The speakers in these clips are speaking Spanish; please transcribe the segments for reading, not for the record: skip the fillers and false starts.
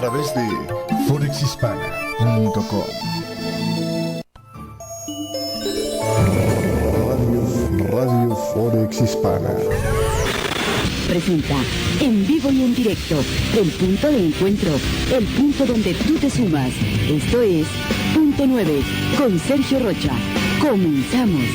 través de forexhispana.com. Radio Forex Hispana presenta en vivo y en directo el punto de encuentro, el punto donde tú te sumas. Esto es Punto 9 con Sergio Rocha. Comenzamos.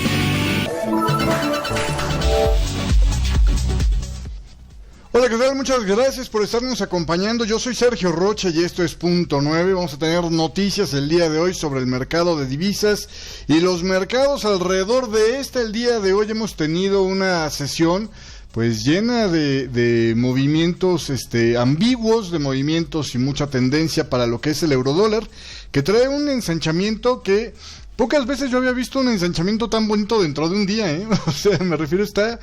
Hola, ¿qué tal? Muchas gracias por estarnos acompañando. Yo soy Sergio Rocha y esto es Punto 9. Vamos a tener noticias el día de hoy sobre el mercado de divisas y los mercados alrededor de el día de hoy. Hemos tenido una sesión pues llena de movimientos ambiguos, de movimientos y mucha tendencia para lo que es el eurodólar, que trae un ensanchamiento que pocas veces yo había visto un ensanchamiento tan bonito dentro de un día, ¿eh? O sea, me refiero, está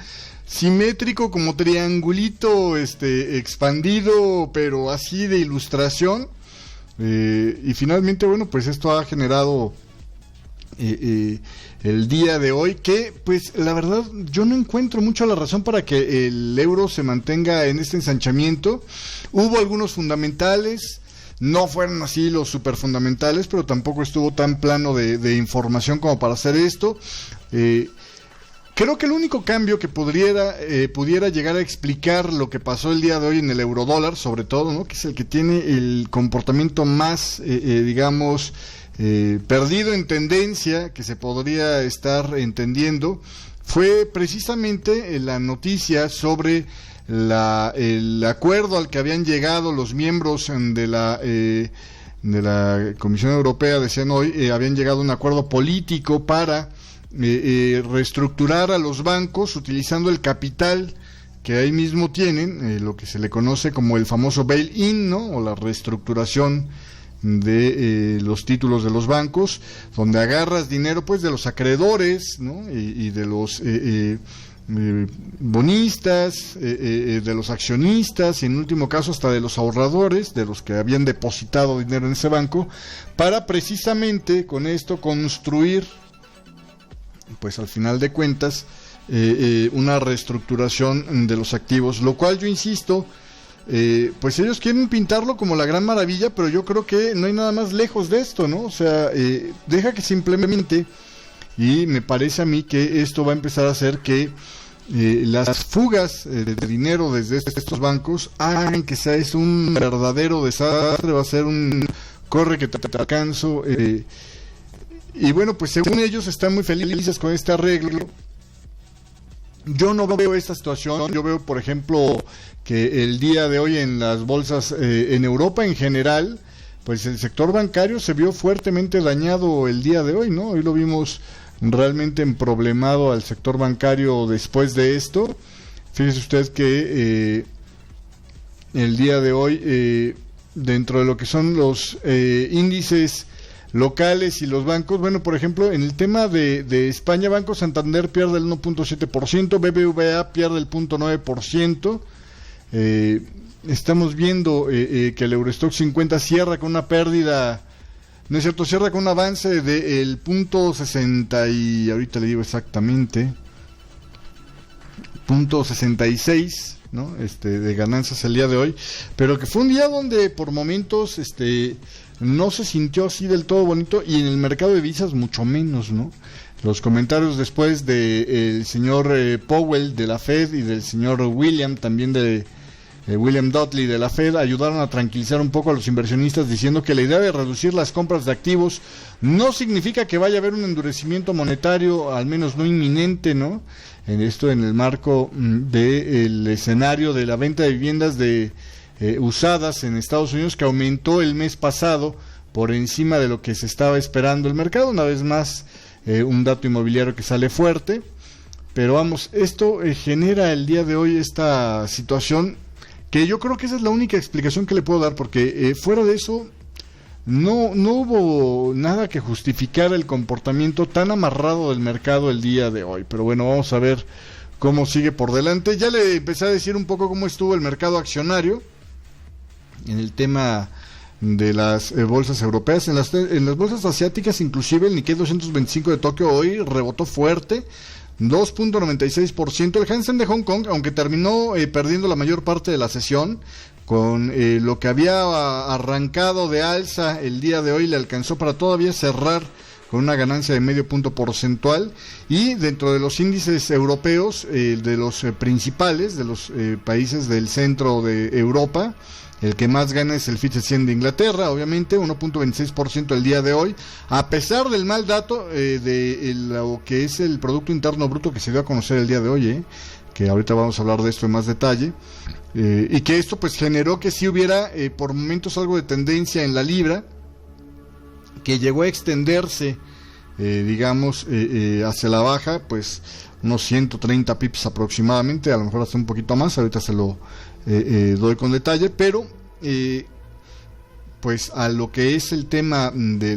simétrico, como triangulito, expandido, pero así de ilustración, y finalmente, bueno, pues esto ha generado el día de hoy, que pues la verdad yo no encuentro mucho la razón para que el euro se mantenga en este ensanchamiento. Hubo algunos fundamentales, no fueron así los super fundamentales, pero tampoco estuvo tan plano de información como para hacer esto. Creo que el único cambio que pudiera llegar a explicar lo que pasó el día de hoy en el eurodólar, sobre todo, ¿no?, que es el que tiene el comportamiento más, perdido en tendencia, que se podría estar entendiendo, fue precisamente la noticia sobre el acuerdo al que habían llegado los miembros de la Comisión Europea. Decían hoy, habían llegado a un acuerdo político para reestructurar a los bancos utilizando el capital que ahí mismo tienen, lo que se le conoce como el famoso bail-in, ¿no?, o la reestructuración de los títulos de los bancos, donde agarras dinero pues de los acreedores, ¿no?, y de los bonistas, de los accionistas, y en último caso hasta de los ahorradores, de los que habían depositado dinero en ese banco, para precisamente con esto construir, pues al final de cuentas, una reestructuración de los activos, lo cual yo insisto, pues ellos quieren pintarlo como la gran maravilla, pero yo creo que no hay nada más lejos de esto, ¿no? O sea, deja que se implemente, y me parece a mí que esto va a empezar a hacer que las fugas de dinero desde estos bancos hagan que sea un verdadero desastre, va a ser un corre que te alcanzo, y bueno, pues según ellos están muy felices con este arreglo. Yo no veo esta situación. Yo veo, por ejemplo, que el día de hoy en las bolsas en Europa en general, pues el sector bancario se vio fuertemente dañado el día de hoy, ¿no? Hoy lo vimos realmente emproblemado al sector bancario después de esto. Fíjese usted que el día de hoy, dentro de lo que son los índices locales y los bancos, bueno, por ejemplo, en el tema de España, Banco Santander pierde el 1.7%, BBVA pierde el 0.9%, estamos viendo que el Eurostock 50 cierra con una pérdida, no es cierto, cierra con un avance del 0.60 y ahorita le digo exactamente, 0.66, ¿no?, de ganancias el día de hoy, pero que fue un día donde por momentos, no se sintió así del todo bonito, y en el mercado de divisas mucho menos, ¿no? Los comentarios después del señor Powell de la Fed y del señor William, también de William Dudley de la Fed, ayudaron a tranquilizar un poco a los inversionistas, diciendo que la idea de reducir las compras de activos no significa que vaya a haber un endurecimiento monetario, al menos no inminente, ¿no? En esto, en el marco del escenario de la venta de viviendas usadas en Estados Unidos, que aumentó el mes pasado por encima de lo que se estaba esperando el mercado. Una vez más, un dato inmobiliario que sale fuerte, pero vamos, esto genera el día de hoy esta situación, que yo creo que esa es la única explicación que le puedo dar, porque fuera de eso no hubo nada que justificara el comportamiento tan amarrado del mercado el día de hoy. Pero bueno, vamos a ver cómo sigue por delante. Ya le empecé a decir un poco cómo estuvo el mercado accionario en el tema de las bolsas europeas. En las bolsas asiáticas, inclusive el Nikkei 225 de Tokio hoy rebotó fuerte, 2.96%. El Hansen de Hong Kong, aunque terminó perdiendo la mayor parte de la sesión, con lo que había arrancado de alza el día de hoy, le alcanzó para todavía cerrar con una ganancia de medio punto porcentual. Y dentro de los índices europeos, de los principales, de los países del centro de Europa, el que más gana es el FTSE 100 de Inglaterra, obviamente, 1.26% el día de hoy, a pesar del mal dato de lo que es el Producto Interno Bruto que se dio a conocer el día de hoy, que ahorita vamos a hablar de esto en más detalle, y que esto pues generó que sí hubiera por momentos algo de tendencia en la libra, que llegó a extenderse, digamos, hacia la baja, pues unos 130 pips aproximadamente, a lo mejor hasta un poquito más, ahorita se lo doy con detalle, pero pues a lo que es el tema de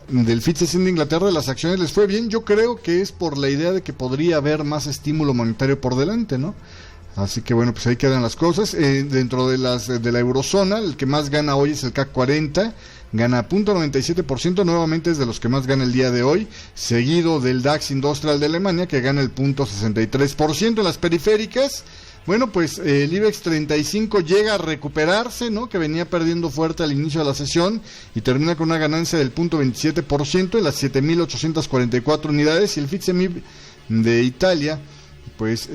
del FTSE 100 de Inglaterra, de las acciones les fue bien. Yo creo que es por la idea de que podría haber más estímulo monetario por delante, ¿no? Así que bueno, pues ahí quedan las cosas. Dentro de la eurozona, el que más gana hoy es el CAC 40, gana 0.97%, nuevamente es de los que más gana el día de hoy, seguido del DAX Industrial de Alemania, que gana el 0.63%. En las periféricas, bueno, pues el IBEX 35 llega a recuperarse, ¿no? Que venía perdiendo fuerte al inicio de la sesión y termina con una ganancia del 0.27% en las 7.844 unidades. Y el FTSE MIB de Italia, pues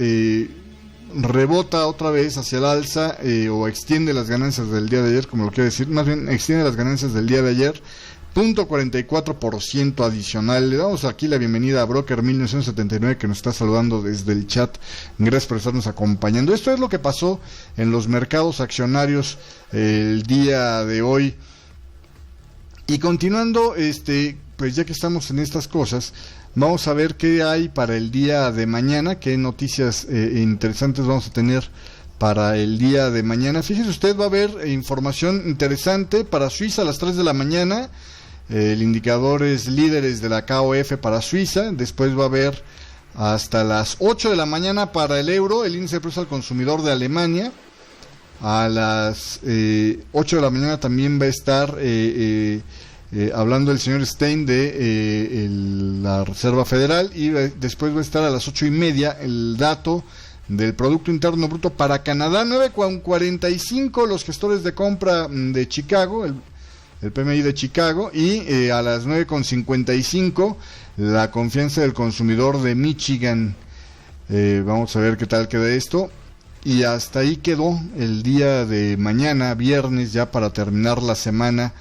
rebota otra vez hacia el alza, o extiende las ganancias del día de ayer, como lo quiero decir, más bien extiende las ganancias del día de ayer, 0.44% adicional. Le damos aquí la bienvenida a Broker 1979, que nos está saludando desde el chat. Gracias por estarnos acompañando. Esto es lo que pasó en los mercados accionarios el día de hoy. Y continuando, pues ya que estamos en estas cosas, vamos a ver qué hay para el día de mañana, qué noticias interesantes vamos a tener para el día de mañana. Fíjese usted, va a haber información interesante para Suiza a las 3 de la mañana. El indicador es líderes de la KOF para Suiza. Después va a haber hasta las 8 de la mañana para el euro, el índice de precios al consumidor de Alemania. A las 8 de la mañana también va a estar hablando el señor Stein de la Reserva Federal. Y después va a estar a las 8:30 el dato del Producto Interno Bruto para Canadá. 9:45 los gestores de compra de Chicago, el PMI de Chicago. Y a las 9:55 la confianza del consumidor de Michigan. Vamos a ver qué tal queda esto. Y hasta ahí quedó el día de mañana, viernes, ya para terminar la semana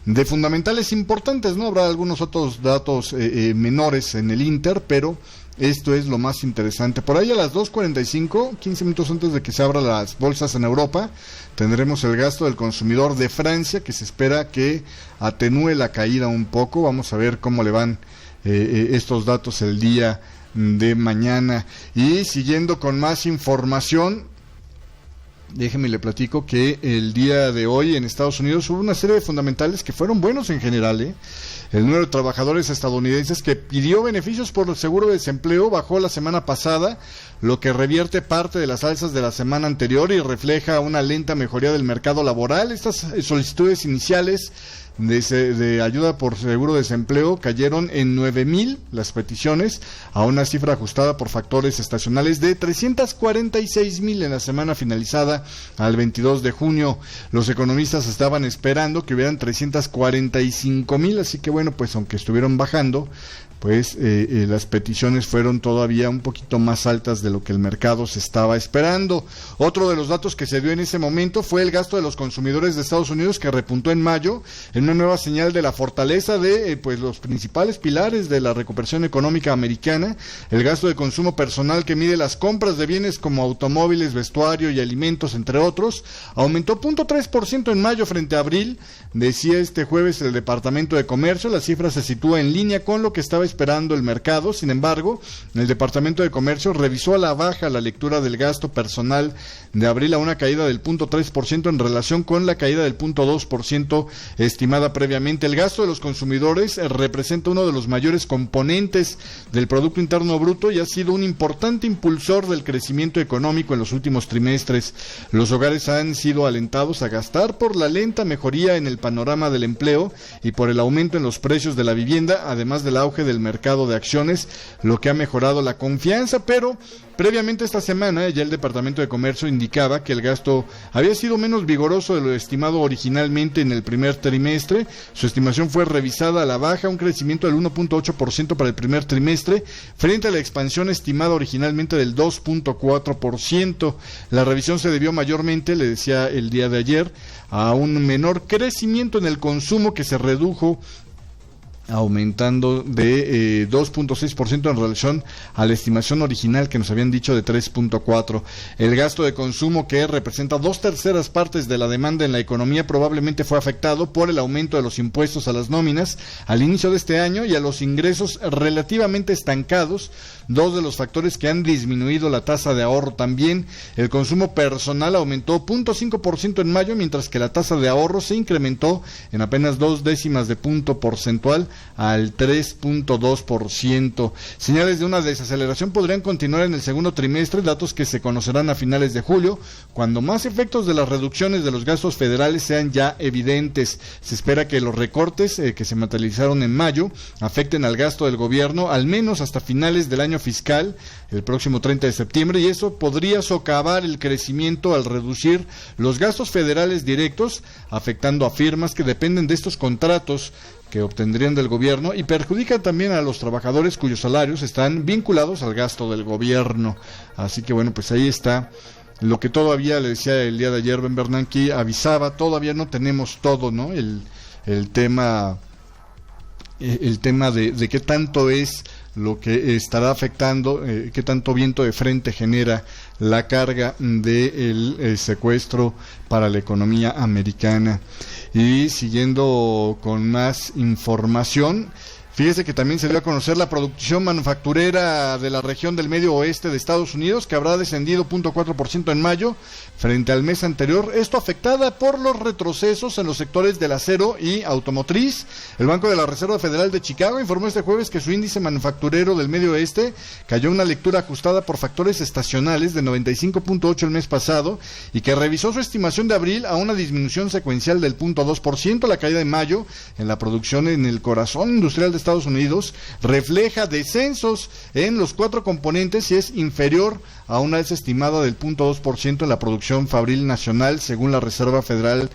de fundamentales importantes, ¿no? Habrá algunos otros datos menores en el Inter, pero esto es lo más interesante. Por ahí a las 2:45, 15 minutos antes de que se abran las bolsas en Europa, tendremos el gasto del consumidor de Francia, que se espera que atenúe la caída un poco. Vamos a ver cómo le van estos datos el día de mañana. Y siguiendo con más información, déjeme le platico que el día de hoy en Estados Unidos hubo una serie de fundamentales que fueron buenos en general. El número de trabajadores estadounidenses que pidió beneficios por el seguro de desempleo bajó la semana pasada, lo que revierte parte de las alzas de la semana anterior y refleja una lenta mejoría del mercado laboral. Estas solicitudes iniciales de ayuda por seguro de desempleo cayeron en 9,000 las peticiones, a una cifra ajustada por factores estacionales de 346,000 en la semana finalizada al 22 de junio. Los economistas estaban esperando que hubieran 345,000, así que bueno, pues aunque estuvieron bajando, pues las peticiones fueron todavía un poquito más altas de lo que el mercado se estaba esperando. Otro de los datos que se dio en ese momento fue el gasto de los consumidores de Estados Unidos, que repuntó en mayo en una nueva señal de la fortaleza de pues los principales pilares de la recuperación económica americana. El gasto de consumo personal, que mide las compras de bienes como automóviles, vestuario y alimentos, entre otros, aumentó 0.3% en mayo frente a abril, decía este jueves el Departamento de Comercio. La cifra se sitúa en línea con lo que estaba esperando el mercado. Sin embargo, el Departamento de Comercio revisó a la baja la lectura del gasto personal de abril a una caída del 0.3% en relación con la caída del 0.2% estimada estimada previamente. El gasto de los consumidores representa uno de los mayores componentes del Producto Interno Bruto y ha sido un importante impulsor del crecimiento económico en los últimos trimestres. Los hogares han sido alentados a gastar por la lenta mejoría en el panorama del empleo y por el aumento en los precios de la vivienda, además del auge del mercado de acciones, lo que ha mejorado la confianza, pero previamente esta semana ya el Departamento de Comercio indicaba que el gasto había sido menos vigoroso de lo estimado originalmente en el primer trimestre. Su estimación fue revisada a la baja, un crecimiento del 1.8% para el primer trimestre, frente a la expansión estimada originalmente del 2.4%. La revisión se debió mayormente, le decía el día de ayer, a un menor crecimiento en el consumo que se redujo aumentando de 2.6% en relación a la estimación original que nos habían dicho de 3.4%. El gasto de consumo, que representa 2/3 partes de la demanda en la economía, probablemente fue afectado por el aumento de los impuestos a las nóminas al inicio de este año y a los ingresos relativamente estancados, dos de los factores que han disminuido la tasa de ahorro. También el consumo personal aumentó 0.5% en mayo, mientras que la tasa de ahorro se incrementó en apenas 0.2 de punto porcentual al 3.2%. Señales de una desaceleración podrían continuar en el segundo trimestre, datos que se conocerán a finales de julio, cuando más efectos de las reducciones de los gastos federales sean ya evidentes. Se espera que los recortes que se materializaron en mayo afecten al gasto del gobierno al menos hasta finales del año fiscal, el próximo 30 de septiembre, y eso podría socavar el crecimiento al reducir los gastos federales directos, afectando a firmas que dependen de estos contratos que obtendrían del gobierno, y perjudican también a los trabajadores cuyos salarios están vinculados al gasto del gobierno. Así que bueno, pues ahí está lo que todavía le decía el día de ayer Ben Bernanke, avisaba, todavía no tenemos todo, ¿no? El tema de qué tanto es lo que estará afectando, qué tanto viento de frente genera la carga del secuestro para la economía americana. Y siguiendo con más información, fíjese que también se dio a conocer la producción manufacturera de la región del medio oeste de Estados Unidos, que habrá descendido 0.4% en mayo frente al mes anterior, esto afectada por los retrocesos en los sectores del acero y automotriz. El Banco de la Reserva Federal de Chicago informó este jueves que su índice manufacturero del medio oeste cayó una lectura ajustada por factores estacionales de 95.8 el mes pasado y que revisó su estimación de abril a una disminución secuencial del 0.2%. La caída de mayo en la producción en el corazón industrial de Estados Unidos refleja descensos en los 4 componentes y es inferior a una alza estimada del 0.2% en la producción fabril nacional, según la Reserva Federal.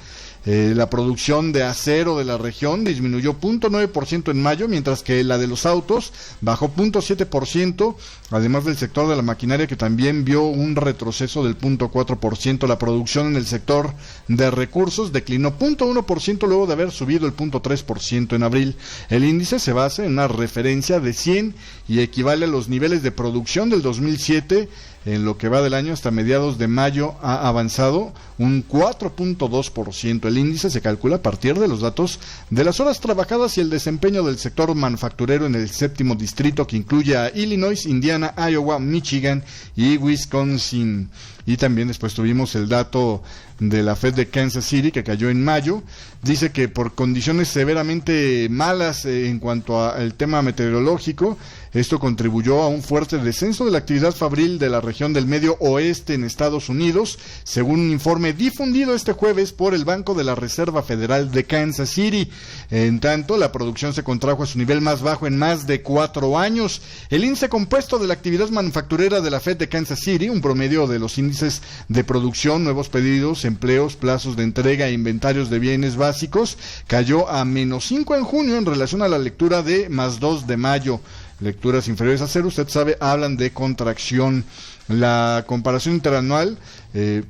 La producción de acero de la región disminuyó 0.9% en mayo, mientras que la de los autos bajó 0.7%, además del sector de la maquinaria, que también vio un retroceso del 0.4%. La producción en el sector de recursos declinó 0.1% luego de haber subido el 0.3% en abril. El índice se basa en una referencia de 100 y equivale a los niveles de producción del 2007. En lo que va del año hasta mediados de mayo ha avanzado un 4.2%. El índice se calcula a partir de los datos de las horas trabajadas y el desempeño del sector manufacturero en el 7º distrito, que incluye a Illinois, Indiana, Iowa, Michigan y Wisconsin. Y también después tuvimos el dato de la Fed de Kansas City, que cayó en mayo. Dice que por condiciones severamente malas en cuanto al tema meteorológico, esto contribuyó a un fuerte descenso de la actividad fabril de la región del medio oeste en Estados Unidos, según un informe difundido este jueves por el Banco de la Reserva Federal de Kansas City. En tanto, la producción se contrajo a su nivel más bajo en más de 4 años. El índice compuesto de la actividad manufacturera de la Fed de Kansas City, un promedio de los índices de producción, nuevos pedidos, empleos, plazos de entrega e inventarios de bienes básicos, cayó a -5 en junio en relación a la lectura de +2 de mayo. Lecturas inferiores a cero, usted sabe, hablan de contracción. La comparación interanual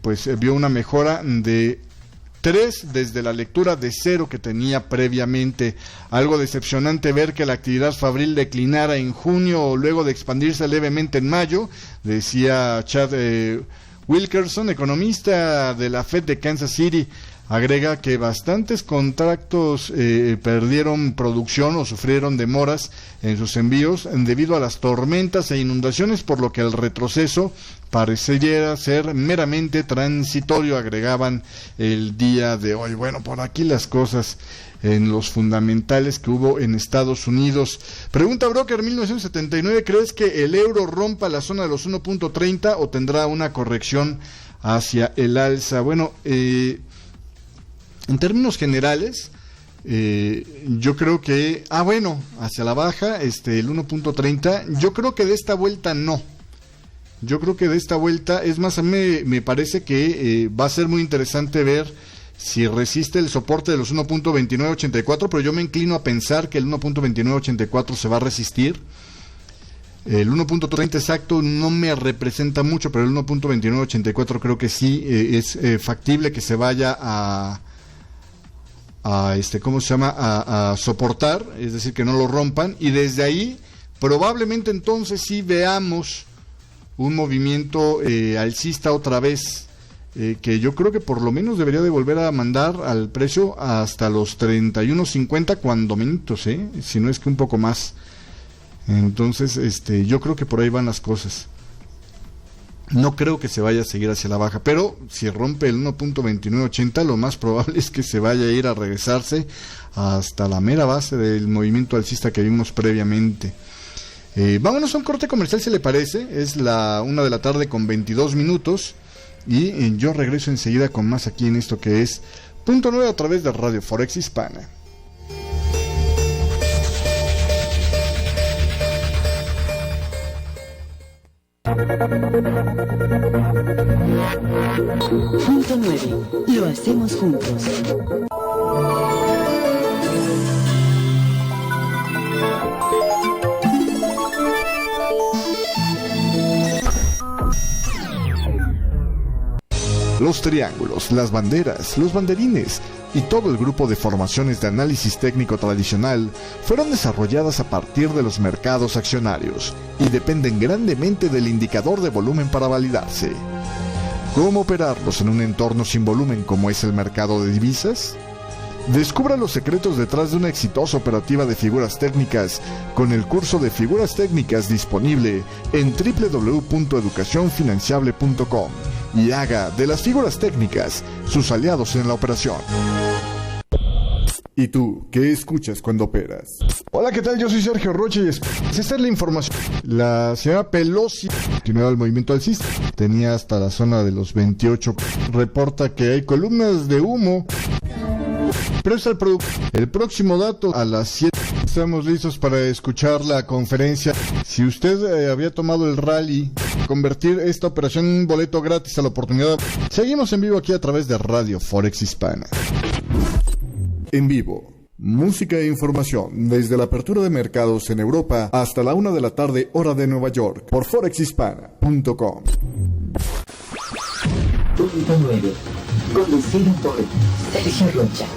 pues vio una mejora de 3 desde la lectura de 0 que tenía previamente. Algo decepcionante ver que la actividad fabril declinara en junio luego de expandirse levemente en mayo, decía Chad Wilkerson, economista de la Fed de Kansas City. agrega que bastantes contratos perdieron producción o sufrieron demoras en sus envíos debido a las tormentas e inundaciones, por lo que el retroceso pareciera ser meramente transitorio, agregaban el día de hoy. Bueno, por aquí las cosas en los fundamentales que hubo en Estados Unidos. Pregunta Broker 1979, ¿crees que el euro rompa la zona de los 1.30 o tendrá una corrección hacia el alza? Bueno, en términos generales, yo creo que, hacia la baja, el 1.30, yo creo que de esta vuelta no. Yo creo que de esta vuelta, es más, a mí me parece que va a ser muy interesante ver si resiste el soporte de los 1.2984, pero yo me inclino a pensar que el 1.2984 se va a resistir. El 1.30 exacto no me representa mucho, pero el 1.2984 creo que sí es factible que se vaya a soportar, es decir, que no lo rompan, y desde ahí probablemente entonces sí veamos un movimiento alcista otra vez, que yo creo que por lo menos debería de volver a mandar al precio hasta los 31.50 cuando menos, si no es que un poco más. Entonces, yo creo que por ahí van las cosas. No creo que se vaya a seguir hacia la baja, pero si rompe el 1.2980, lo más probable es que se vaya a ir a regresarse hasta la mera base del movimiento alcista que vimos previamente. Vámonos a un corte comercial, si le parece. Es la 1:22 p.m. y yo regreso enseguida con más aquí en esto que es Punto 9 a través de Radio Forex Hispana. Punto 9. Lo hacemos juntos. Los triángulos, las banderas, los banderines y todo el grupo de formaciones de análisis técnico tradicional fueron desarrolladas a partir de los mercados accionarios y dependen grandemente del indicador de volumen para validarse. ¿Cómo operarlos en un entorno sin volumen como es el mercado de divisas? Descubra los secretos detrás de una exitosa operativa de figuras técnicas con el curso de figuras técnicas disponible en www.educacionfinanciable.com y haga de las figuras técnicas sus aliados en la operación. ¿Y tú, qué escuchas cuando operas? Hola, ¿qué tal? Yo soy Sergio Rocha y esta es la información. La señora Pelosi continuaba el movimiento alcista. Tenía hasta la zona de los 28. Reporta que hay columnas de humo. Pero es el próximo dato a las 7. Estamos listos para escuchar la conferencia. Si usted había tomado el rally, convertir esta operación en un boleto gratis a la oportunidad. Seguimos en vivo aquí a través de Radio Forex Hispana. En vivo, música e información desde la apertura de mercados en Europa hasta la 1 p.m, hora de Nueva York, por forexhispana.com. Punto 9. Conducido por Sergio Rocha.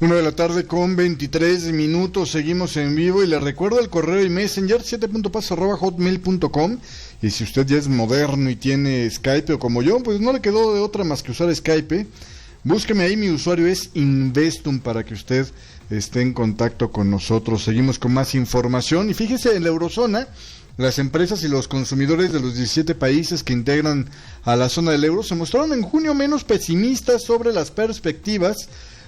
1:23 p.m, seguimos en vivo y le recuerdo el correo y messenger 7.paz@hotmail.com. Y si usted ya es moderno y tiene Skype o como yo, pues no le quedó de otra más que usar Skype. Búsqueme ahí, mi usuario es Investum para que usted esté en contacto con nosotros. Seguimos con más información y fíjese, en la eurozona, las empresas y los consumidores de los 17 países que integran a la zona del euro se mostraron en junio menos pesimistas sobre las perspectivas,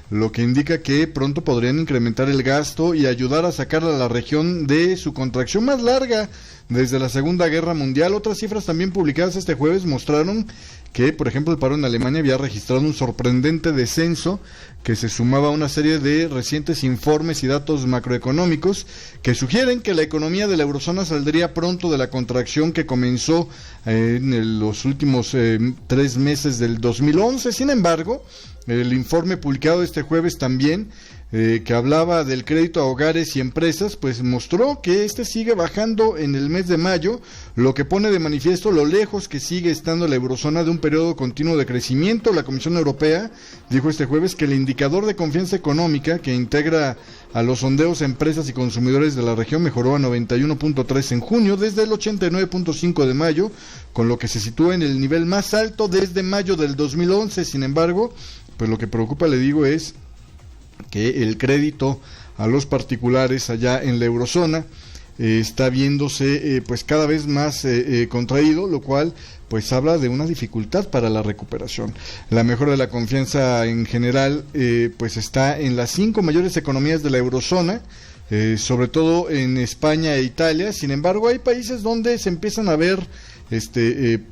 lo que indica que pronto podrían incrementar el gasto y ayudar a sacar a la región de su contracción más larga desde la Segunda Guerra Mundial. Otras cifras también publicadas este jueves mostraron que, por ejemplo, el paro en Alemania había registrado un sorprendente descenso que se sumaba a una serie de recientes informes y datos macroeconómicos que sugieren que la economía de la eurozona saldría pronto de la contracción que comenzó en los últimos 3 meses del 2011. Sin embargo, el informe publicado este jueves también que hablaba del crédito a hogares y empresas, pues mostró que sigue bajando en el mes de mayo, lo que pone de manifiesto lo lejos que sigue estando la eurozona de un periodo continuo de crecimiento. La Comisión Europea dijo este jueves que el indicador de confianza económica, que integra a los sondeos a empresas y consumidores de la región, mejoró a 91.3 en junio, desde el 89.5 de mayo, con lo que se sitúa en el nivel más alto desde mayo del 2011. Sin embargo, pues lo que preocupa, le digo, es que el crédito a los particulares allá en la eurozona está viéndose pues cada vez más contraído, lo cual pues habla de una dificultad para la recuperación. La mejora de la confianza en general pues está en las 5 mayores economías de la eurozona, sobre todo en España e Italia. Sin embargo, hay países donde se empiezan a ver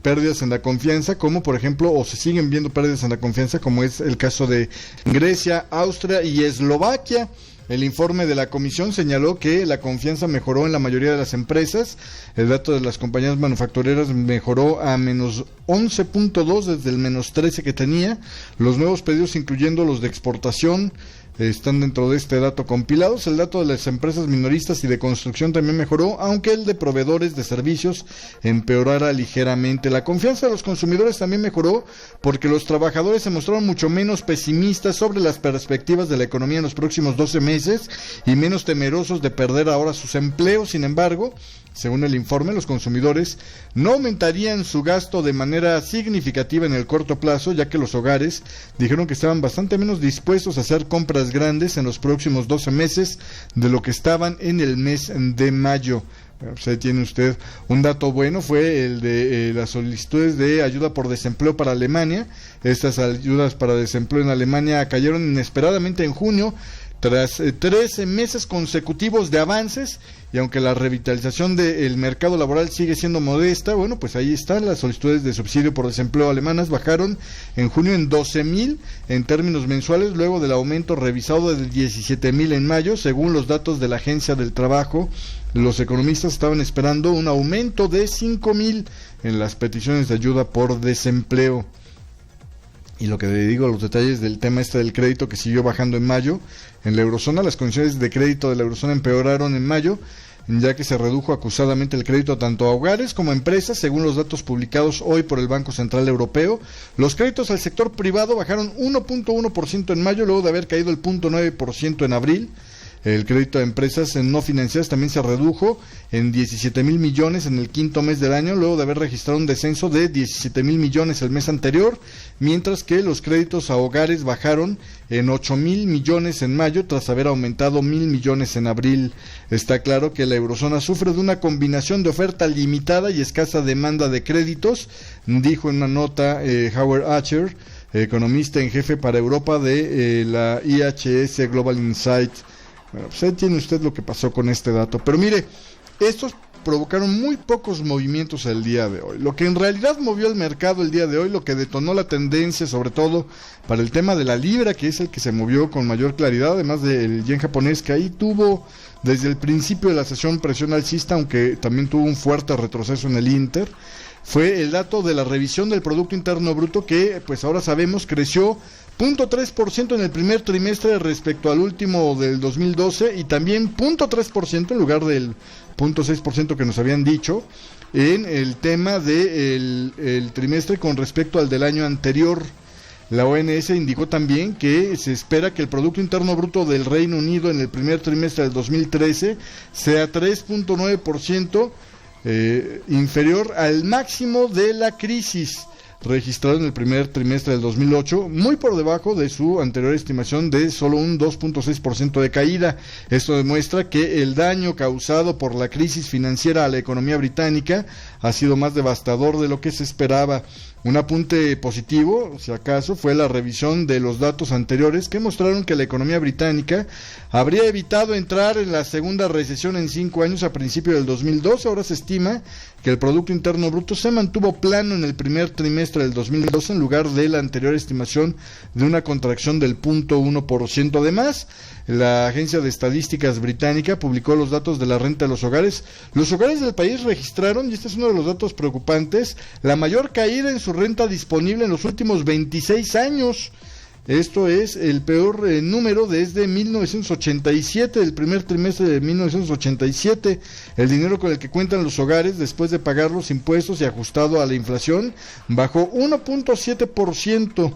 pérdidas en la confianza, como por ejemplo, o se siguen viendo pérdidas en la confianza, como es el caso de Grecia, Austria y Eslovaquia. El informe de la comisión señaló que la confianza mejoró en la mayoría de las empresas. El dato de las compañías manufactureras mejoró a menos 11.2 desde el menos 13 que tenía. Los nuevos pedidos, incluyendo los de exportación, están dentro de este dato compilados. El dato de las empresas minoristas y de construcción también mejoró, aunque el de proveedores de servicios empeorara ligeramente. La confianza de los consumidores también mejoró, porque los trabajadores se mostraron mucho menos pesimistas sobre las perspectivas de la economía en los próximos 12 meses y menos temerosos de perder ahora sus empleos. Sin embargo, según el informe, los consumidores no aumentarían su gasto de manera significativa en el corto plazo, ya que los hogares dijeron que estaban bastante menos dispuestos a hacer compras grandes en los próximos 12 meses de lo que estaban en el mes de mayo. Pues ahí tiene usted un dato bueno, fue el de las solicitudes de ayuda por desempleo para Alemania. Estas ayudas para desempleo en Alemania cayeron inesperadamente en junio, tras 13 meses consecutivos de avances, y aunque la revitalización del mercado laboral sigue siendo modesta, bueno, pues ahí están las solicitudes de subsidio por desempleo alemanas. Bajaron en junio en 12,000 en términos mensuales, luego del aumento revisado de 17,000 en mayo. Según los datos de la Agencia del Trabajo, los economistas estaban esperando un aumento de 5,000 en las peticiones de ayuda por desempleo. Y lo que le digo, los detalles del tema del crédito, que siguió bajando en mayo en la eurozona. Las condiciones de crédito de la eurozona empeoraron en mayo, ya que se redujo acusadamente el crédito tanto a hogares como a empresas, según los datos publicados hoy por el Banco Central Europeo. Los créditos al sector privado bajaron 1.1% en mayo, luego de haber caído el 0.9% en abril. El crédito a empresas no financieras también se redujo en 17,000 millones en el quinto mes del año, luego de haber registrado un descenso de 17,000 millones el mes anterior, mientras que los créditos a hogares bajaron en 8,000 millones en mayo, tras haber aumentado 1,000 millones en abril. Está claro que la eurozona sufre de una combinación de oferta limitada y escasa demanda de créditos, dijo en una nota Howard Archer, economista en jefe para Europa de la IHS Global Insight. Bueno, pues ahí tiene usted lo que pasó con este dato. Pero mire, estos provocaron muy pocos movimientos el día de hoy. Lo que en realidad movió el mercado el día de hoy, lo que detonó la tendencia, sobre todo para el tema de la libra, que es el que se movió con mayor claridad, además del yen japonés, que ahí tuvo desde el principio de la sesión presión alcista, aunque también tuvo un fuerte retroceso en el Inter, fue el dato de la revisión del Producto Interno Bruto, que pues ahora sabemos creció 0.3% en el primer trimestre respecto al último del 2012, y también 0.3% en lugar del 0.6% que nos habían dicho en el tema del trimestre con respecto al del año anterior. La ONS indicó también que se espera que el Producto Interno Bruto del Reino Unido en el primer trimestre del 2013 sea 3.9% inferior al máximo de la crisis registrado en el primer trimestre del 2008, muy por debajo de su anterior estimación de solo un 2.6% de caída. Esto demuestra que el daño causado por la crisis financiera a la economía británica ha sido más devastador de lo que se esperaba. Un apunte positivo, si acaso, fue la revisión de los datos anteriores, que mostraron que la economía británica habría evitado entrar en la segunda recesión en 5 años a principios del 2012. Ahora se estima que el Producto Interno Bruto se mantuvo plano en el primer trimestre del 2012, en lugar de la anterior estimación de una contracción del 0.1%. Además, la Agencia de Estadísticas británica publicó los datos de la renta de los hogares. Los hogares del país registraron, y este es uno de los datos preocupantes, la mayor caída en su renta disponible en los últimos 26 años. Esto es el peor número desde 1987, el primer trimestre de 1987. El dinero con el que cuentan los hogares después de pagar los impuestos y ajustado a la inflación bajó 1.7%.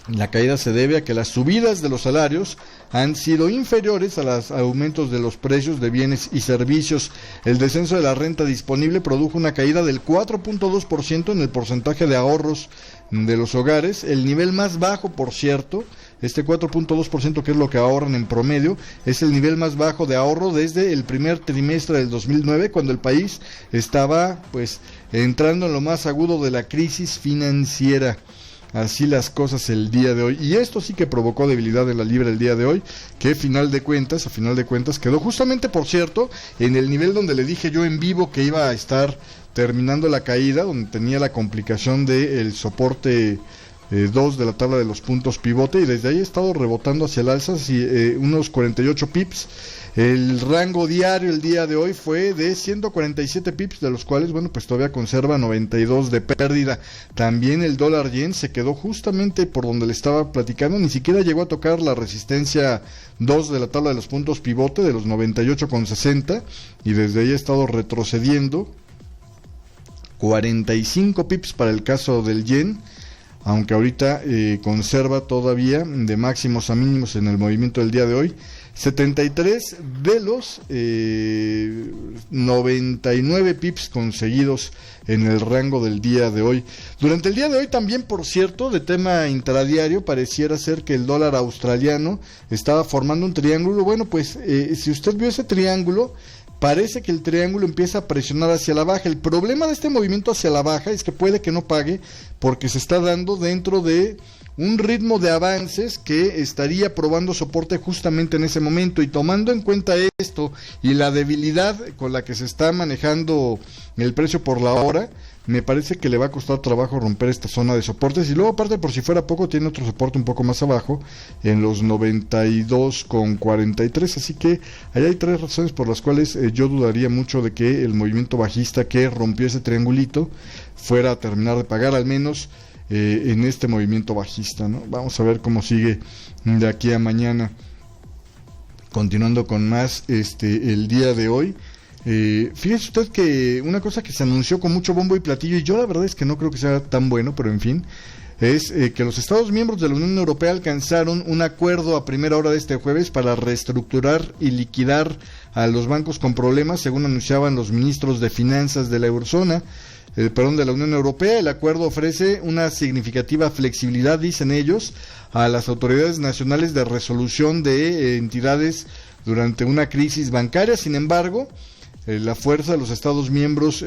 La caída se debe a que las subidas de los salarios han sido inferiores a los aumentos de los precios de bienes y servicios. El descenso de la renta disponible produjo una caída del 4.2% en el porcentaje de ahorros de los hogares, el nivel más bajo, por cierto. Este 4.2%, que es lo que ahorran en promedio, es el nivel más bajo de ahorro desde el primer trimestre del 2009, cuando el país estaba pues entrando en lo más agudo de la crisis financiera. Así las cosas el día de hoy, y esto sí que provocó debilidad en la libra el día de hoy, que a final de cuentas quedó justamente, por cierto, en el nivel donde le dije yo en vivo que iba a estar terminando la caída, donde tenía la complicación del soporte 2 de la tabla de los puntos pivote, y desde ahí ha estado rebotando hacia el alza, unos 48 pips. El rango diario el día de hoy fue de 147 pips, de los cuales, bueno, pues todavía conserva 92 de pérdida. También el dólar yen se quedó justamente por donde le estaba platicando, ni siquiera llegó a tocar la resistencia 2 de la tabla de los puntos pivote de los 98,60, y desde ahí ha estado retrocediendo 45 pips para el caso del yen, aunque ahorita conserva todavía de máximos a mínimos en el movimiento del día de hoy 73 de los 99 pips conseguidos en el rango del día de hoy. Durante el día de hoy también, por cierto, de tema intradiario, pareciera ser que el dólar australiano estaba formando un triángulo. Bueno, pues si usted vio ese triángulo, parece que el triángulo empieza a presionar hacia la baja. El problema de este movimiento hacia la baja es que puede que no pague, porque se está dando dentro de un ritmo de avances que estaría probando soporte justamente en ese momento, y tomando en cuenta esto y la debilidad con la que se está manejando el precio por la hora, me parece que le va a costar trabajo romper esta zona de soportes. Y luego, aparte, por si fuera poco, tiene otro soporte un poco más abajo en los 92,43, así que ahí hay tres razones por las cuales yo dudaría mucho de que el movimiento bajista que rompió ese triangulito fuera a terminar de pagar, al menos en este movimiento bajista, ¿no? Vamos a ver cómo sigue de aquí a mañana. Continuando con más el día de hoy, fíjese usted que una cosa que se anunció con mucho bombo y platillo, y yo la verdad es que no creo que sea tan bueno, pero en fin, es que los Estados miembros de la Unión Europea alcanzaron un acuerdo a primera hora de este jueves para reestructurar y liquidar a los bancos con problemas, según anunciaban los ministros de finanzas de la eurozona. De la Unión Europea. El acuerdo ofrece una significativa flexibilidad, dicen ellos, a las autoridades nacionales de resolución de entidades durante una crisis bancaria. Sin embargo, la fuerza de los Estados miembros,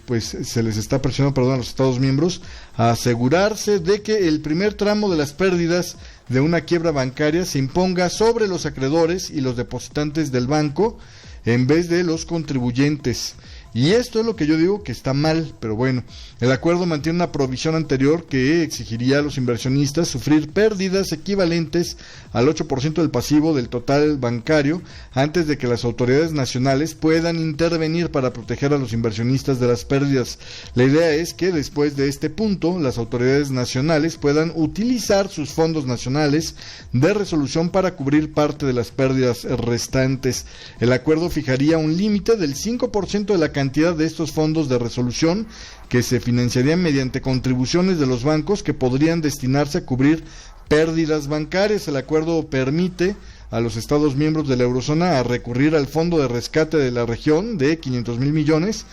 pues se les está presionando, a los Estados miembros a asegurarse de que el primer tramo de las pérdidas de una quiebra bancaria se imponga sobre los acreedores y los depositantes del banco en vez de los contribuyentes. Y esto es lo que yo digo que está mal, pero bueno, el acuerdo mantiene una provisión anterior que exigiría a los inversionistas sufrir pérdidas equivalentes al 8% del pasivo del total bancario antes de que las autoridades nacionales puedan intervenir para proteger a los inversionistas de las pérdidas. La idea es que después de este punto, las autoridades nacionales puedan utilizar sus fondos nacionales de resolución para cubrir parte de las pérdidas restantes. El acuerdo fijaría un límite del 5% de la cantidad de estos fondos de resolución que se financiarían mediante contribuciones de los bancos que podrían destinarse a cubrir pérdidas bancarias. El acuerdo permite a los Estados miembros de la eurozona a recurrir al fondo de rescate de la región de 500,000 millones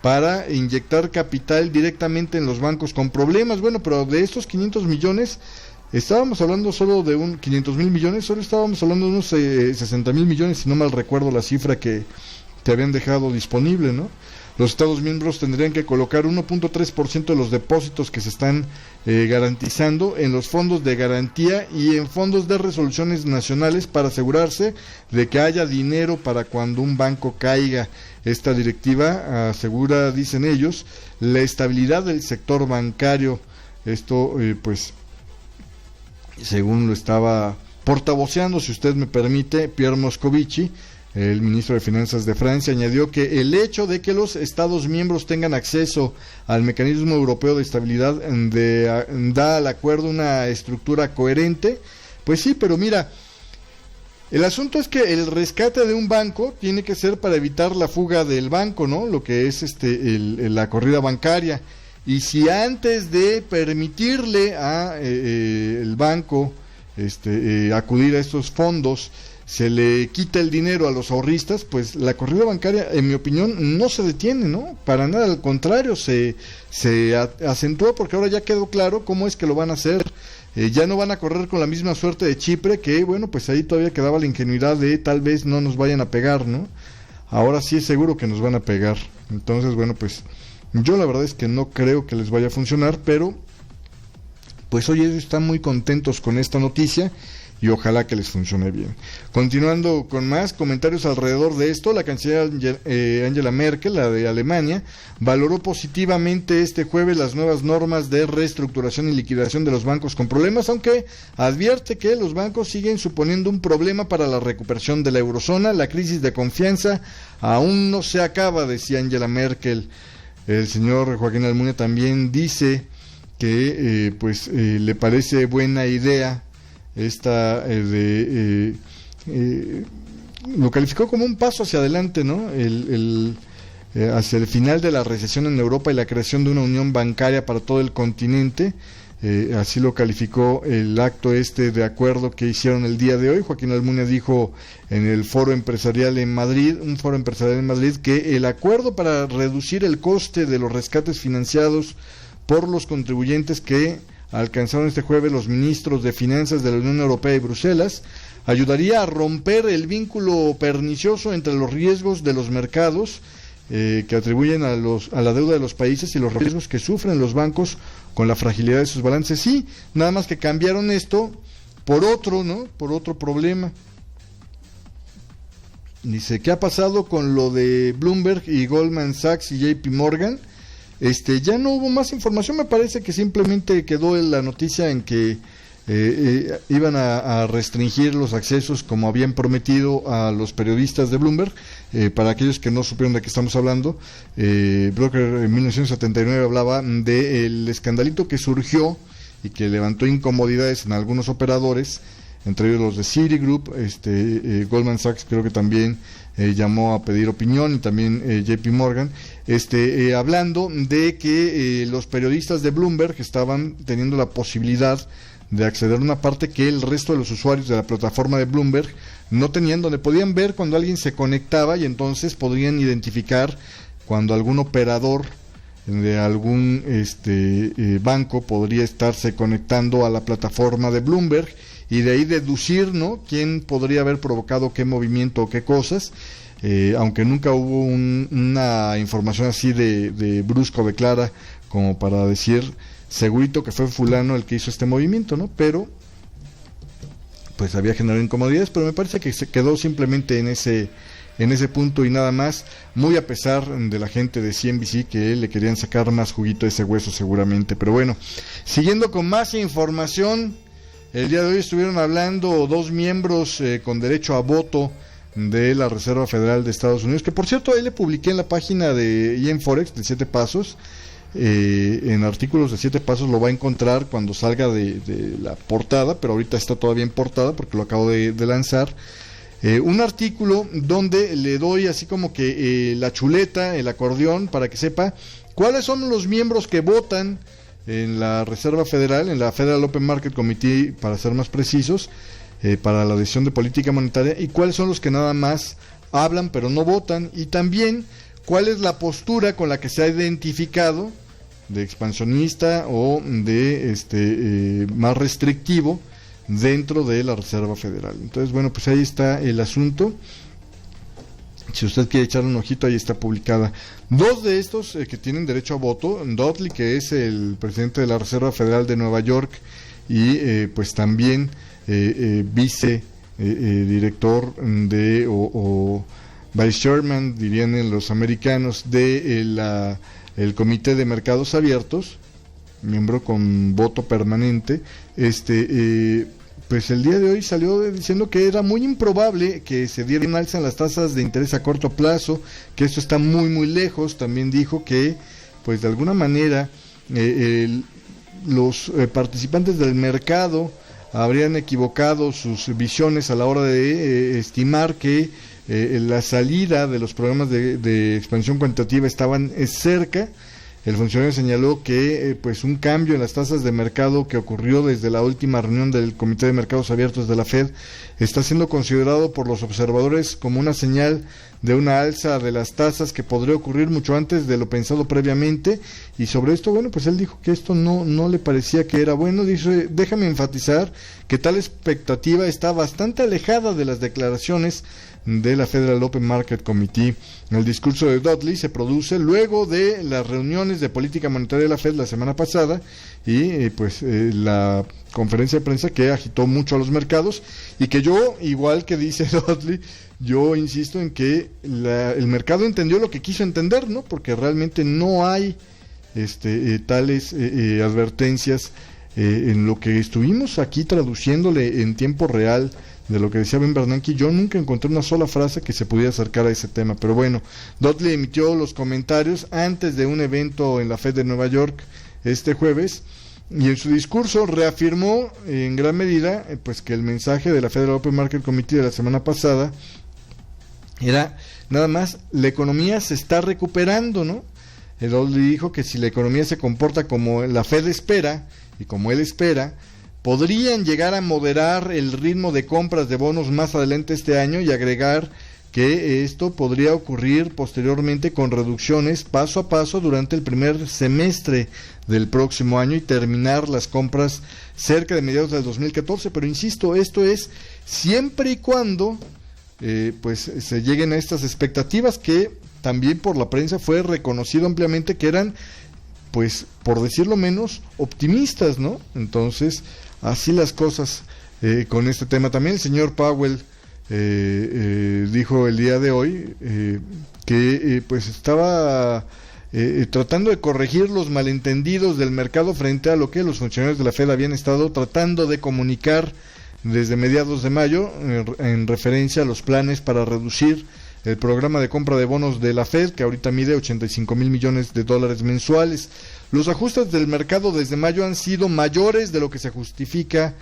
para inyectar capital directamente en los bancos con problemas. Bueno, pero de estos 500 millones estábamos hablando solo de 500,000 millones, solo estábamos hablando de unos 60,000 millones, si no mal recuerdo la cifra que te habían dejado disponible, ¿no? Los Estados miembros tendrían que colocar 1.3% de los depósitos que se están garantizando en los fondos de garantía y en fondos de resoluciones nacionales para asegurarse de que haya dinero para cuando un banco caiga. Esta directiva asegura, dicen ellos, la estabilidad del sector bancario. Esto, pues, según lo estaba portavoceando, si usted me permite, Pierre Moscovici, el ministro de Finanzas de Francia, añadió que el hecho de que los Estados miembros tengan acceso al mecanismo europeo de estabilidad da al acuerdo una estructura coherente. Pues sí, pero mira, el asunto es que el rescate de un banco tiene que ser para evitar la fuga del banco, ¿no? Lo que es la corrida bancaria. Y si antes de permitirle a el banco acudir a estos fondos se le quita el dinero a los ahorristas, pues la corrida bancaria, en mi opinión, no se detiene, ¿no? Para nada, al contrario, se acentúa, porque ahora ya quedó claro cómo es que lo van a hacer. Ya no van a correr con la misma suerte de Chipre, que bueno, pues ahí todavía quedaba la ingenuidad de tal vez no nos vayan a pegar, ¿no? Ahora sí es seguro que nos van a pegar. Entonces, bueno, pues yo la verdad es que no creo que les vaya a funcionar, pero pues hoy ellos están muy contentos con esta noticia y ojalá que les funcione bien. Continuando con más comentarios alrededor de esto, la canciller Angela Merkel, la de Alemania, valoró positivamente este jueves las nuevas normas de reestructuración y liquidación de los bancos con problemas, aunque advierte que los bancos siguen suponiendo un problema para la recuperación de la eurozona. La crisis de confianza aún no se acaba, decía Angela Merkel. El señor Joaquín Almunia también dice que le parece buena idea esta lo calificó como un paso hacia adelante, ¿no? Hacia el final de la recesión en Europa y la creación de una unión bancaria para todo el continente. Así lo calificó el acto de acuerdo que hicieron el día de hoy. Joaquín Almunia dijo en el foro empresarial en Madrid, que el acuerdo para reducir el coste de los rescates financiados por los contribuyentes que alcanzaron este jueves los ministros de Finanzas de la Unión Europea y Bruselas ayudaría a romper el vínculo pernicioso entre los riesgos de los mercados que atribuyen a la deuda de los países y los riesgos que sufren los bancos con la fragilidad de sus balances. Sí, nada más que cambiaron esto por otro, ¿no? Por otro problema. Dice, ¿qué ha pasado con lo de Bloomberg y Goldman Sachs y JP Morgan? Ya no hubo más información, me parece que simplemente quedó en la noticia en que iban a restringir los accesos, como habían prometido a los periodistas de Bloomberg. Para aquellos que no supieron de qué estamos hablando, Bloomberg en 1979 hablaba del escandalito que surgió y que levantó incomodidades en algunos operadores, entre ellos los de Citigroup. Goldman Sachs creo que también llamó a pedir opinión, y también JP Morgan, hablando de que los periodistas de Bloomberg estaban teniendo la posibilidad de acceder a una parte que el resto de los usuarios de la plataforma de Bloomberg no tenían, donde podían ver cuando alguien se conectaba, y entonces podrían identificar cuando algún operador de algún banco podría estarse conectando a la plataforma de Bloomberg, y de ahí deducir, ¿no?, quién podría haber provocado qué movimiento o qué cosas, aunque nunca hubo una información así de brusca o de clara como para decir segurito que fue fulano el que hizo este movimiento, ¿no? Pero pues había generado incomodidades, pero me parece que se quedó simplemente en ese punto y nada más, muy a pesar de la gente de CNBC, que le querían sacar más juguito a ese hueso seguramente. Pero bueno, siguiendo con más información, el día de hoy estuvieron hablando dos miembros con derecho a voto de la Reserva Federal de Estados Unidos, que por cierto ahí le publiqué en la página de IEM Forex de 7 Pasos, en artículos de 7 Pasos lo va a encontrar cuando salga de la portada, pero ahorita está todavía en portada porque lo acabo de lanzar, un artículo donde le doy así como que la chuleta, el acordeón, para que sepa cuáles son los miembros que votan en la Reserva Federal, en la Federal Open Market Committee, para ser más precisos, para la decisión de política monetaria, y cuáles son los que nada más hablan pero no votan, y también cuál es la postura con la que se ha identificado de expansionista o de más restrictivo dentro de la Reserva Federal. Entonces, bueno, pues ahí está el asunto. Si usted quiere echarle un ojito, ahí está publicada. Dos de estos que tienen derecho a voto, Dudley, que es el presidente de la Reserva Federal de Nueva York, y pues también vice director o vice chairman, dirían los americanos, de el Comité de Mercados Abiertos, miembro con voto permanente, pues el día de hoy salió diciendo que era muy improbable que se diera un alza en las tasas de interés a corto plazo, que esto está muy muy lejos. También dijo que pues de alguna manera los participantes del mercado habrían equivocado sus visiones a la hora de estimar que la salida de los programas de expansión cuantitativa estaban cerca. El funcionario señaló que pues un cambio en las tasas de mercado que ocurrió desde la última reunión del Comité de Mercados Abiertos de la Fed está siendo considerado por los observadores como una señal de una alza de las tasas que podría ocurrir mucho antes de lo pensado previamente. Y sobre esto, bueno, pues él dijo que esto no le parecía que era bueno. Dice: déjame enfatizar que tal expectativa está bastante alejada de las declaraciones de la Federal Open Market Committee. El discurso de Dudley se produce luego de las reuniones de política monetaria de la Fed la semana pasada y la conferencia de prensa que agitó mucho a los mercados, y que yo, igual que dice Dudley, yo insisto en que el mercado entendió lo que quiso entender, ¿no? Porque realmente no hay tales advertencias en lo que estuvimos aquí traduciéndole en tiempo real de lo que decía Ben Bernanke. Yo nunca encontré una sola frase que se pudiera acercar a ese tema, pero bueno, Dudley emitió los comentarios antes de un evento en la Fed de Nueva York este jueves, y en su discurso reafirmó en gran medida pues que el mensaje de la Federal Open Market Committee de la semana pasada era nada más: la economía se está recuperando, ¿no? Dudley dijo que si la economía se comporta como la Fed espera y como él espera, podrían llegar a moderar el ritmo de compras de bonos más adelante este año, y agregar que esto podría ocurrir posteriormente con reducciones paso a paso durante el primer semestre del próximo año y terminar las compras cerca de mediados del 2014. Pero insisto, esto es siempre y cuando pues se lleguen a estas expectativas, que también por la prensa fue reconocido ampliamente que eran, pues por decirlo menos, optimistas, ¿no? Entonces, así las cosas con este tema. También el señor Powell dijo el día de hoy que pues estaba tratando de corregir los malentendidos del mercado frente a lo que los funcionarios de la Fed habían estado tratando de comunicar desde mediados de mayo en referencia a los planes para reducir el programa de compra de bonos de la Fed, que ahorita mide $85 mil millones mensuales. Los ajustes del mercado desde mayo han sido mayores de lo que se justifica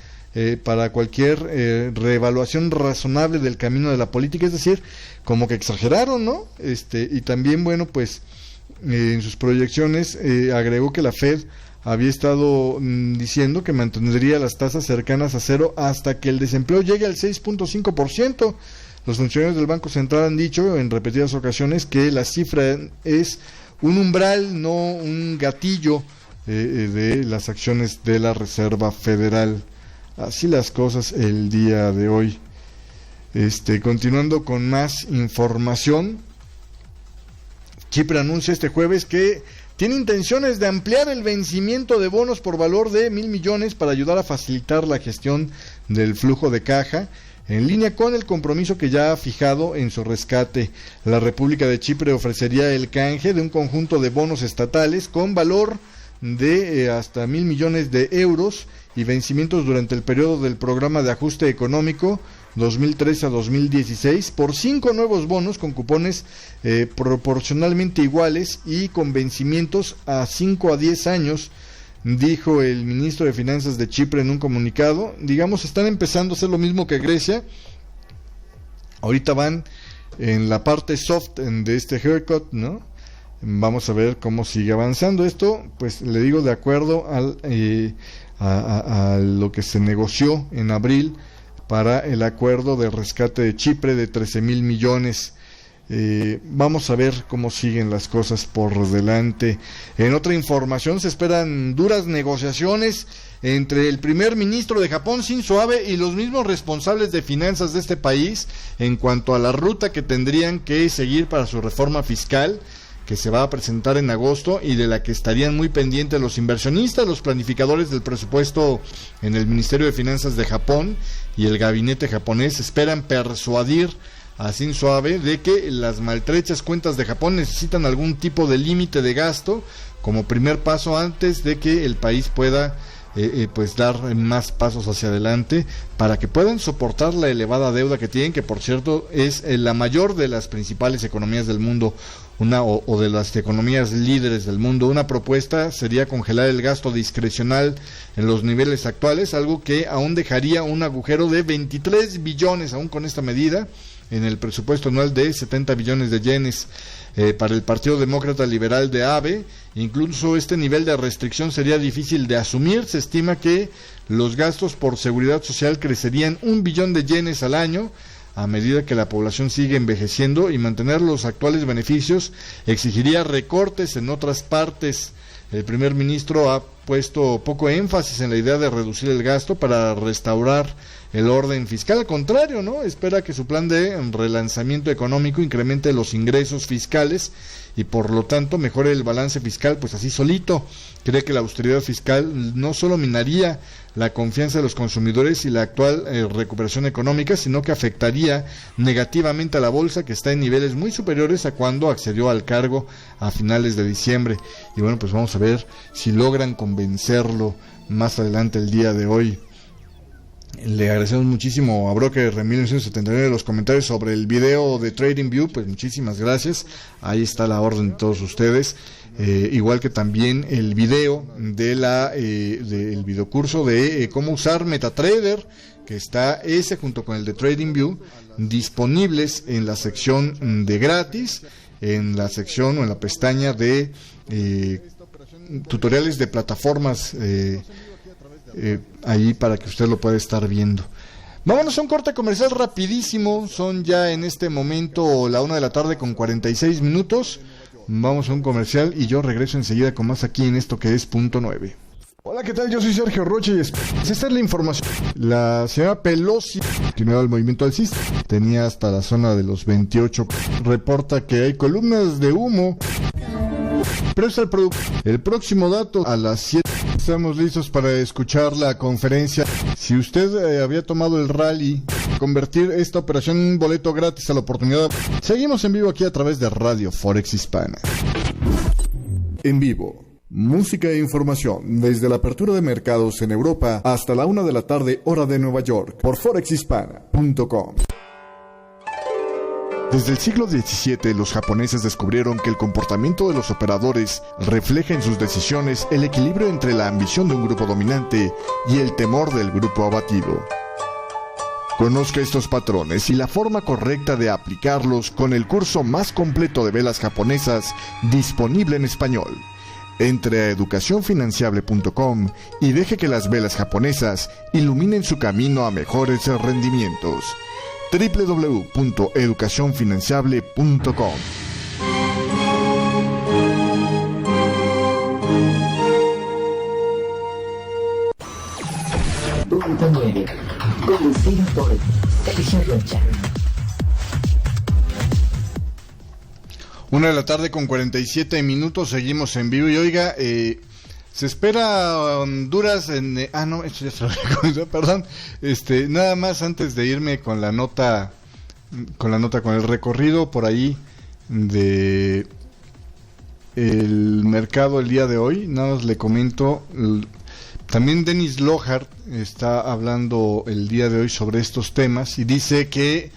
para cualquier reevaluación razonable del camino de la política, es decir, como que exageraron, ¿no? Y también, bueno, pues en sus proyecciones agregó que la Fed había estado diciendo que mantendría las tasas cercanas a cero hasta que el desempleo llegue al 6.5%. Los funcionarios del Banco Central han dicho en repetidas ocasiones que la cifra es un umbral, no un gatillo de las acciones de la Reserva Federal. Así las cosas el día de hoy. Continuando con más información, Chipre anuncia este jueves que tiene intenciones de ampliar el vencimiento de bonos por valor de $1,000 millones para ayudar a facilitar la gestión del flujo de caja, en línea con el compromiso que ya ha fijado en su rescate. La República de Chipre ofrecería el canje de un conjunto de bonos estatales con valor de hasta 1,000 millones de euros y vencimientos durante el periodo del programa de ajuste económico 2013 a 2016 por 5 nuevos bonos con cupones proporcionalmente iguales y con vencimientos a 5 a 10 años, dijo el ministro de Finanzas de Chipre en un comunicado. Digamos, están empezando a hacer lo mismo que Grecia. Ahorita van en la parte soft de este haircut, ¿no? Vamos a ver cómo sigue avanzando esto. Pues le digo, de acuerdo a lo que se negoció en abril para el acuerdo de rescate de Chipre de 13,000 millones. Vamos a ver cómo siguen las cosas por delante. En otra información, se esperan duras negociaciones entre el primer ministro de Japón, Shinzo Abe, y los mismos responsables de finanzas de este país en cuanto a la ruta que tendrían que seguir para su reforma fiscal, que se va a presentar en agosto y de la que estarían muy pendientes los inversionistas, los planificadores del presupuesto en el Ministerio de Finanzas de Japón y el gabinete japonés. Esperan persuadir a Shinzo Abe de que las maltrechas cuentas de Japón necesitan algún tipo de límite de gasto como primer paso antes de que el país pueda pues dar más pasos hacia adelante para que puedan soportar la elevada deuda que tienen, que por cierto es la mayor de las principales economías del mundo, o de las economías líderes del mundo. Una propuesta sería congelar el gasto discrecional en los niveles actuales, algo que aún dejaría un agujero de 23 billones, aún con esta medida, en el presupuesto anual de 70 billones de yenes. Para el Partido Demócrata Liberal de Abe, incluso este nivel de restricción sería difícil de asumir. Se estima que los gastos por seguridad social crecerían 1 billón de yenes al año, a medida que la población sigue envejeciendo, y mantener los actuales beneficios exigiría recortes en otras partes. El primer ministro ha puesto poco énfasis en la idea de reducir el gasto para restaurar el orden fiscal. Al contrario, ¿no? Espera que su plan de relanzamiento económico incremente los ingresos fiscales y por lo tanto mejore el balance fiscal, pues así solito. Cree que la austeridad fiscal no solo minaría la confianza de los consumidores y la actual recuperación económica, sino que afectaría negativamente a la bolsa, que está en niveles muy superiores a cuando accedió al cargo a finales de diciembre. Y bueno, pues vamos a ver si logran convencerlo más adelante el día de hoy. Le agradecemos muchísimo a Broker de 1979 los comentarios sobre el video de TradingView, pues muchísimas gracias. Ahí está la orden de todos ustedes. Igual que también el video de del videocurso de cómo usar MetaTrader, que está ese junto con el de TradingView disponibles en la sección de gratis, en la sección o en la pestaña de tutoriales de plataformas, ahí para que usted lo pueda estar viendo. Vámonos a un corte comercial rapidísimo. Son ya en este momento la 1 de la tarde con 46 minutos. Vamos a un comercial y yo regreso enseguida con más aquí en esto que es Punto 9. Hola, ¿qué tal? Yo soy Sergio Rocha y esta es la información. La señora Pelosi continuaba el movimiento alcista. Tenía hasta la zona de los 28. Reporta que hay columnas de humo. Pero es el próximo dato a las 7. Estamos listos para escuchar la conferencia. Si usted había tomado el rally, convertir esta operación en un boleto gratis a la oportunidad. Seguimos en vivo aquí a través de Radio Forex Hispana. En vivo, música e información desde la apertura de mercados en Europa hasta la 1 de la tarde, hora de Nueva York, por forexhispana.com. Desde el siglo XVII, los japoneses descubrieron que el comportamiento de los operadores refleja en sus decisiones el equilibrio entre la ambición de un grupo dominante y el temor del grupo abatido. Conozca estos patrones y la forma correcta de aplicarlos con el curso más completo de velas japonesas disponible en español. Entre a educacionfinanciable.com y deje que las velas japonesas iluminen su camino a mejores rendimientos. www.educacionfinanciable.com. Punto 9. Conducido por Sergio Rocha. 1 de la tarde con 47 minutos, seguimos en vivo y oiga, se espera Honduras en... no, esto ya se lo recomendó, perdón. Nada más antes de irme con la nota, con el recorrido por ahí de el mercado el día de hoy, nada más le comento. También Denis Lohart está hablando el día de hoy sobre estos temas y dice que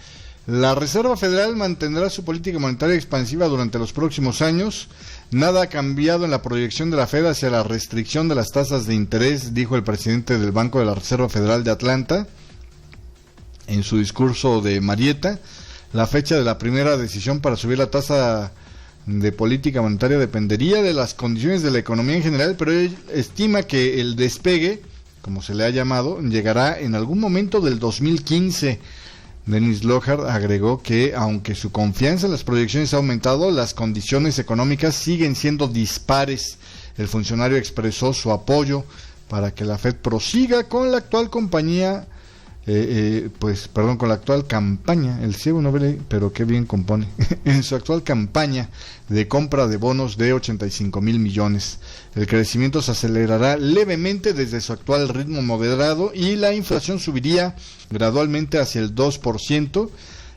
la Reserva Federal mantendrá su política monetaria expansiva durante los próximos años. Nada ha cambiado en la proyección de la Fed hacia la restricción de las tasas de interés, dijo el presidente del Banco de la Reserva Federal de Atlanta en su discurso de Marietta. La fecha de la primera decisión para subir la tasa de política monetaria dependería de las condiciones de la economía en general, pero él estima que el despegue, como se le ha llamado, llegará en algún momento del 2015. Denis Lohart agregó que, aunque su confianza en las proyecciones ha aumentado, las condiciones económicas siguen siendo dispares. El funcionario expresó su apoyo para que la Fed prosiga con la actual campaña, el ciego no ve, pero qué bien compone, en su actual campaña de compra de bonos de 85,000 millones. El crecimiento se acelerará levemente desde su actual ritmo moderado y la inflación subiría gradualmente hacia el 2%.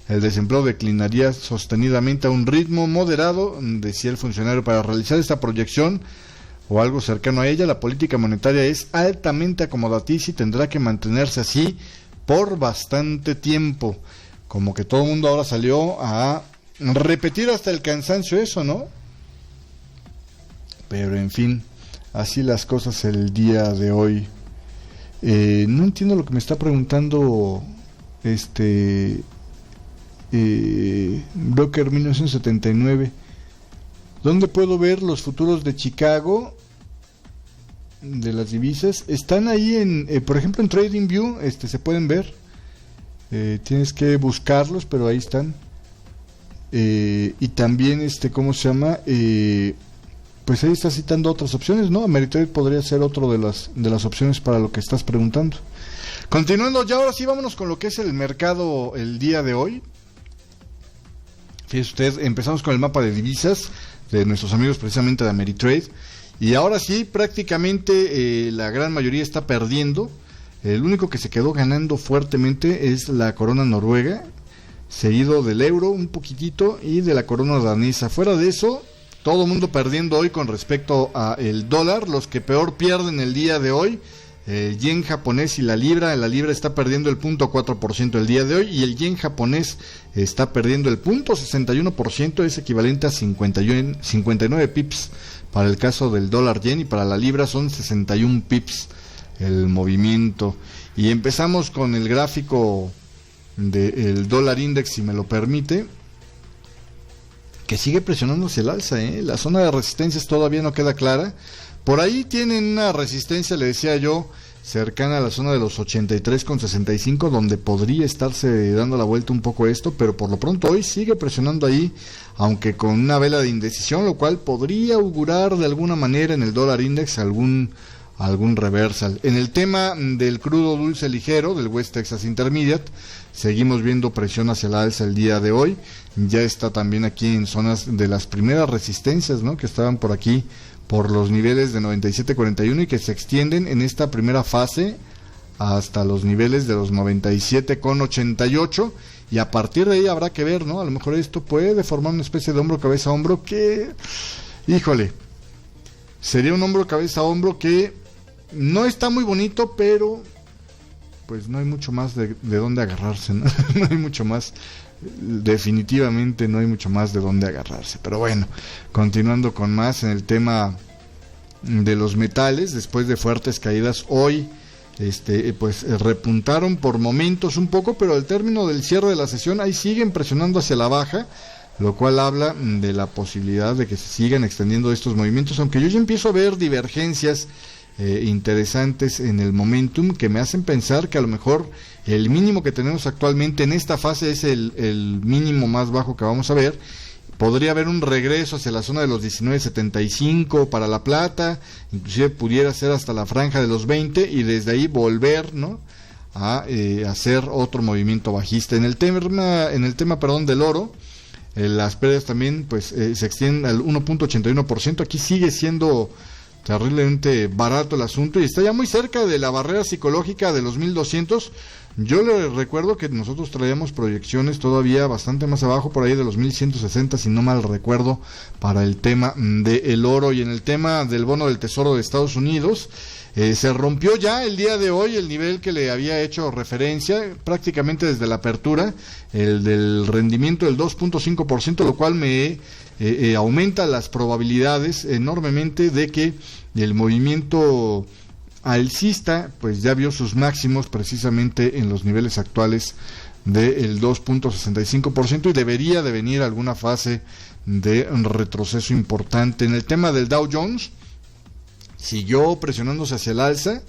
El desempleo declinaría sostenidamente a un ritmo moderado, decía el funcionario. Para realizar esta proyección, o algo cercano a ella. La política monetaria es altamente acomodaticia y tendrá que mantenerse así por bastante tiempo. Como que todo el mundo ahora salió a repetir hasta el cansancio eso, ¿no? Pero en fin, así las cosas el día de hoy. No entiendo lo que me está preguntando Broker 1979. ¿Dónde puedo ver los futuros de Chicago de las divisas? Están ahí por ejemplo en TradingView, se pueden ver. Tienes que buscarlos, pero ahí están. Y también ¿cómo se llama? Pues ahí está citando otras opciones, ¿no? Ameritrade podría ser otro de las opciones para lo que estás preguntando. Continuando, ya ahora sí vámonos con lo que es el mercado el día de hoy. Fíjese usted, empezamos con el mapa de divisas de nuestros amigos precisamente de Ameritrade. Y ahora sí, prácticamente la gran mayoría está perdiendo. El único que se quedó ganando fuertemente es la corona noruega, seguido del euro un poquitito y de la corona danesa. Fuera de eso, todo el mundo perdiendo hoy con respecto a el dólar. Los que peor pierden el día de hoy, el yen japonés y la libra. La libra está perdiendo el 0.4% el día de hoy y el yen japonés está perdiendo el 0.61%, es equivalente a 59 pips para el caso del dólar yen, y para la libra son 61 pips el movimiento. Y empezamos con el gráfico del dólar index, si me lo permite, que sigue presionando hacia el alza, La zona de resistencias todavía no queda clara. Por ahí tienen una resistencia, le decía yo, cercana a la zona de los 83,65, donde podría estarse dando la vuelta un poco esto, pero por lo pronto hoy sigue presionando ahí, aunque con una vela de indecisión, lo cual podría augurar de alguna manera en el dólar index algún reversal. En el tema del crudo dulce ligero, del West Texas Intermediate, seguimos viendo presión hacia la alza el día de hoy. Ya está también aquí en zonas de las primeras resistencias, ¿no?, que estaban por aquí, por los niveles de 97.41 y que se extienden en esta primera fase hasta los niveles de los 97.88, y a partir de ahí habrá que ver, ¿no? A lo mejor esto puede formar una especie de hombro cabeza hombro que, híjole, sería un hombro cabeza hombro que no está muy bonito, pero pues no hay mucho más de dónde agarrarse, ¿no? No hay mucho más, definitivamente no hay mucho más de dónde agarrarse. Pero bueno, continuando con más en el tema de los metales, después de fuertes caídas hoy, pues repuntaron por momentos un poco, pero al término del cierre de la sesión ahí siguen presionando hacia la baja, lo cual habla de la posibilidad de que se sigan extendiendo estos movimientos, aunque yo ya empiezo a ver divergencias interesantes en el momentum que me hacen pensar que a lo mejor el mínimo que tenemos actualmente en esta fase es el mínimo más bajo que vamos a ver. Podría haber un regreso hacia la zona de los 19.75 para la plata, inclusive pudiera ser hasta la franja de los 20 y desde ahí volver, ¿no?, a hacer otro movimiento bajista. En el tema del oro, las pérdidas también pues se extienden al 1.81%. Aquí sigue siendo terriblemente barato el asunto y está ya muy cerca de la barrera psicológica de los 1.200. Yo le recuerdo que nosotros traíamos proyecciones todavía bastante más abajo, por ahí de los 1.160, si no mal recuerdo, para el tema del oro. Y en el tema del bono del Tesoro de Estados Unidos, se rompió ya el día de hoy el nivel que le había hecho referencia prácticamente desde la apertura, el del rendimiento del 2.5%, lo cual me aumenta las probabilidades enormemente de que el movimiento alcista pues ya vio sus máximos precisamente en los niveles actuales del 2.65% y debería de venir alguna fase de retroceso importante. En el tema del Dow Jones, siguió presionándose hacia el alza.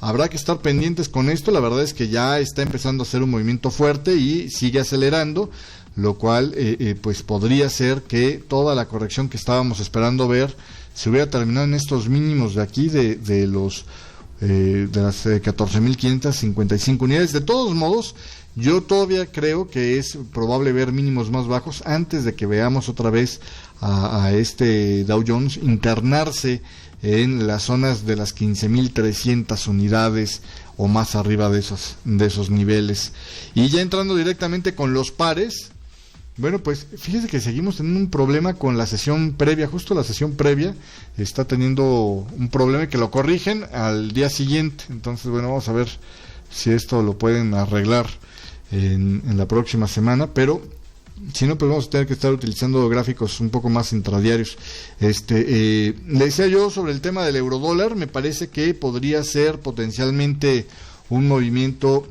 Habrá que estar pendientes con esto. La verdad es que ya está empezando a hacer un movimiento fuerte y sigue acelerando, lo cual pues podría ser que toda la corrección que estábamos esperando ver se hubiera terminado en estos mínimos de aquí de las 14.555 unidades. De todos modos, yo todavía creo que es probable ver mínimos más bajos antes de que veamos otra vez a este Dow Jones internarse en las zonas de las 15.300 unidades o más arriba de esos niveles. Y ya entrando directamente con los pares, Bueno, pues fíjese que seguimos teniendo un problema con la sesión previa. Justo la sesión previa está teniendo un problema que lo corrigen al día siguiente. Entonces, bueno, vamos a ver si esto lo pueden arreglar en la próxima semana, pero si no, pues vamos a tener que estar utilizando gráficos un poco más intradiarios. Le decía yo sobre el tema del eurodólar, me parece que podría ser potencialmente un movimiento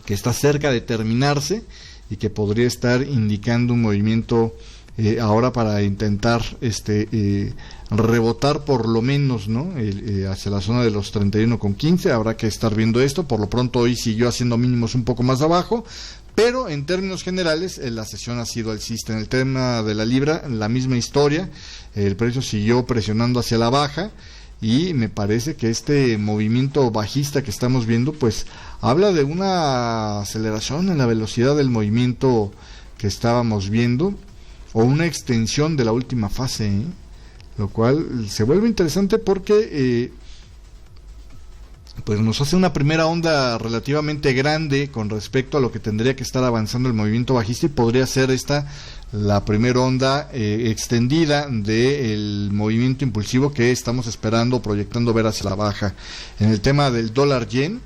que está cerca de terminarse y que podría estar indicando un movimiento ahora para intentar rebotar por lo menos, ¿no? Hacia la zona de los 31,15. Habrá que estar viendo esto. Por lo pronto hoy siguió haciendo mínimos un poco más abajo, pero en términos generales la sesión ha sido alcista. En el tema de la libra, la misma historia, el precio siguió presionando hacia la baja y me parece que este movimiento bajista que estamos viendo pues habla de una aceleración en la velocidad del movimiento que estábamos viendo, o una extensión de la última fase, lo cual se vuelve interesante porque pues nos hace una primera onda relativamente grande con respecto a lo que tendría que estar avanzando el movimiento bajista, y podría ser esta la primera onda extendida del movimiento impulsivo que estamos esperando, proyectando ver hacia la baja. En el tema del dólar yen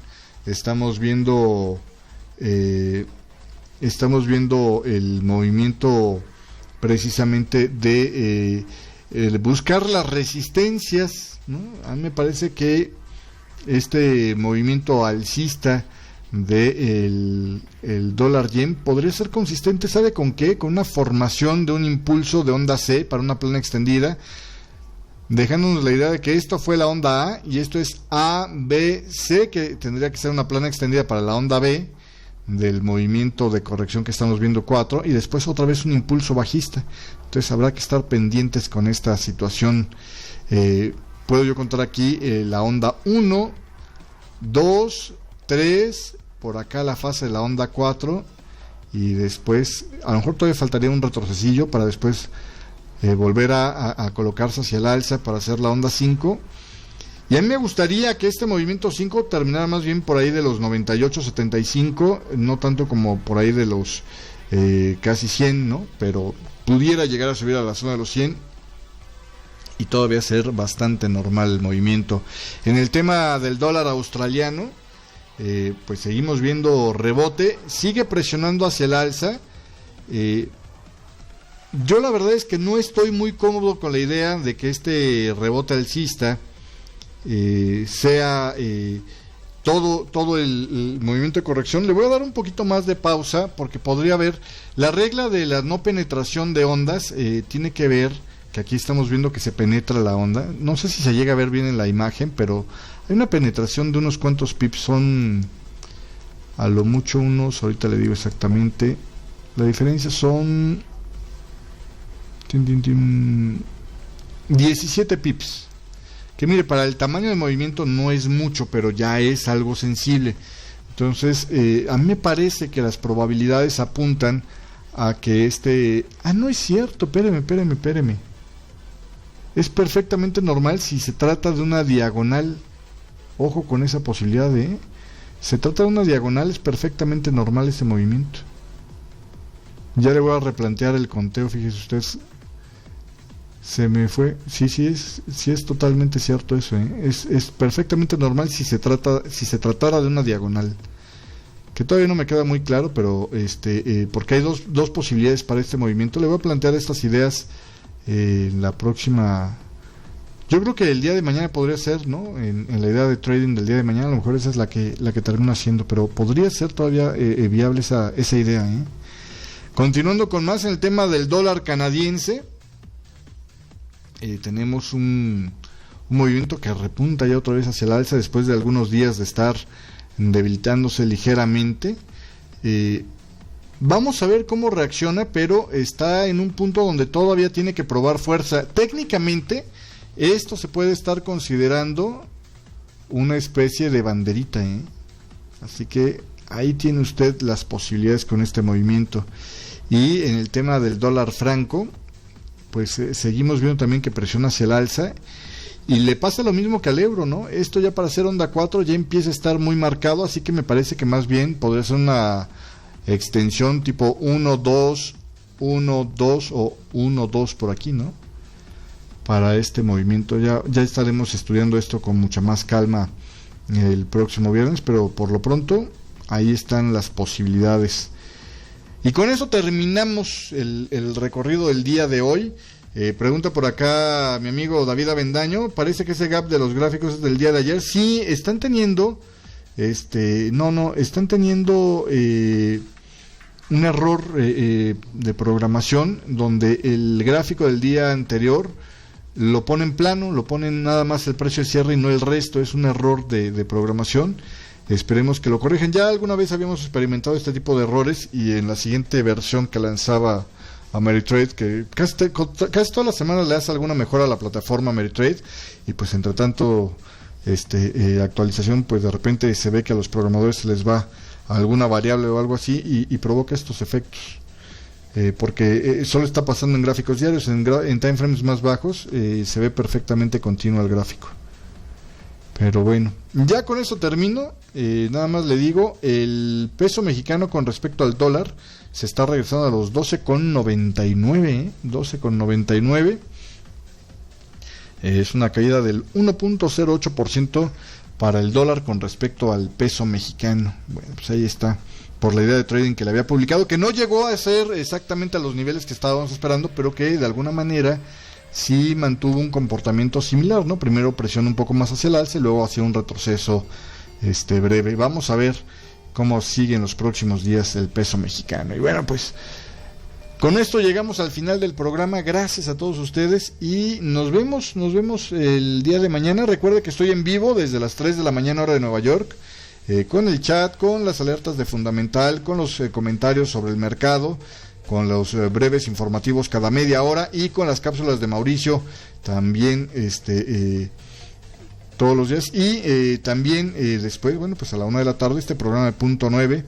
estamos viendo el movimiento precisamente de buscar las resistencias, ¿no? A mí me parece que este movimiento alcista de el dólar yen podría ser consistente, ¿sabe con qué? Con una formación de un impulso de onda C para una plana extendida, dejándonos la idea de que esto fue la onda A y esto es A, B, C, que tendría que ser una plana extendida para la onda B del movimiento de corrección que estamos viendo 4, y después otra vez un impulso bajista. Entonces habrá que estar pendientes con esta situación. Puedo yo contar aquí la onda 1, 2, 3, por acá la fase de la onda 4, y después a lo mejor todavía faltaría un retrocesillo para después volver a colocarse hacia el alza para hacer la onda 5. Y a mí me gustaría que este movimiento 5 terminara más bien por ahí de los 98.75, no tanto como por ahí de los casi 100, ¿no? Pero pudiera llegar a subir a la zona de los 100 y todavía ser bastante normal el movimiento. En el tema del dólar australiano, pues seguimos viendo rebote, sigue presionando hacia el alza. Yo la verdad es que no estoy muy cómodo con la idea de que este rebote alcista sea todo el movimiento de corrección. Le voy a dar un poquito más de pausa porque podría haber la regla de la no penetración de ondas. Tiene que ver que aquí estamos viendo que se penetra la onda, no sé si se llega a ver bien en la imagen, pero hay una penetración de unos cuantos pips, son a lo mucho unos, ahorita le digo exactamente, la diferencia son 17 pips, que mire, para el tamaño de movimiento no es mucho, pero ya es algo sensible. Entonces a mí me parece que las probabilidades apuntan a que no es cierto, espéreme, es perfectamente normal si se trata de una diagonal. Ojo con esa posibilidad se trata de una diagonal, es perfectamente normal ese movimiento. Ya le voy a replantear el conteo, fíjese usted. Se me fue. Sí es totalmente cierto eso, es perfectamente normal si se tratara de una diagonal. Que todavía no me queda muy claro, pero porque hay dos posibilidades para este movimiento. Le voy a plantear estas ideas la próxima. Yo creo que el día de mañana podría ser, ¿no? En la idea de trading del día de mañana, a lo mejor esa es la que termino haciendo, pero podría ser todavía viable esa idea, Continuando con más en el tema del dólar canadiense, tenemos un movimiento que repunta ya otra vez hacia el alza después de algunos días de estar debilitándose ligeramente. Vamos a ver cómo reacciona, pero está en un punto donde todavía tiene que probar fuerza. Técnicamente, esto se puede estar considerando una especie de banderita, Así que ahí tiene usted las posibilidades con este movimiento. Y en el tema del dólar franco, pues seguimos viendo también que presiona hacia el alza. Y le pasa lo mismo que al euro, ¿no? Esto ya para hacer onda 4 ya empieza a estar muy marcado, así que me parece que más bien podría ser una extensión tipo 1, 2, 1, 2 o 1, 2 por aquí, ¿no? Para este movimiento. Ya estaremos estudiando esto con mucha más calma el próximo viernes, pero por lo pronto ahí están las posibilidades. Y con eso terminamos el recorrido del día de hoy. Pregunta por acá mi amigo David Avendaño, parece que ese gap de los gráficos es del día de ayer. Sí, están teniendo están teniendo un error de programación, donde el gráfico del día anterior lo ponen plano, lo ponen nada más el precio de cierre y no el resto. Es un error de programación. Esperemos que lo corrijan. Ya alguna vez habíamos experimentado este tipo de errores, y en la siguiente versión que lanzaba Ameritrade, que casi todas las semanas le hace alguna mejora a la plataforma Ameritrade, y pues entre tanto actualización, pues de repente se ve que a los programadores se les va alguna variable o algo así y provoca estos efectos, porque solo está pasando en gráficos diarios. En time frames más bajos se ve perfectamente continuo el gráfico. Pero bueno, ya con eso termino. Nada más le digo, el peso mexicano con respecto al dólar se está regresando a los 12,99, 12,99. Es una caída del 1.08% para el dólar con respecto al peso mexicano. Bueno, pues ahí está, por la idea de trading que le había publicado, que no llegó a ser exactamente a los niveles que estábamos esperando, pero que de alguna manera sí mantuvo un comportamiento similar, ¿no? Primero presión un poco más hacia el alza y luego hacia un retroceso breve. Vamos a ver cómo sigue en los próximos días el peso mexicano. Y bueno, pues con esto llegamos al final del programa. Gracias a todos ustedes y nos vemos el día de mañana. Recuerde que estoy en vivo desde las 3 de la mañana hora de Nueva York, con el chat, con las alertas de Fundamental, con los comentarios sobre el mercado, con los breves informativos cada media hora y con las cápsulas de Mauricio también todos los días. Y también después, bueno, pues a la 1 de la tarde este programa de Punto 9.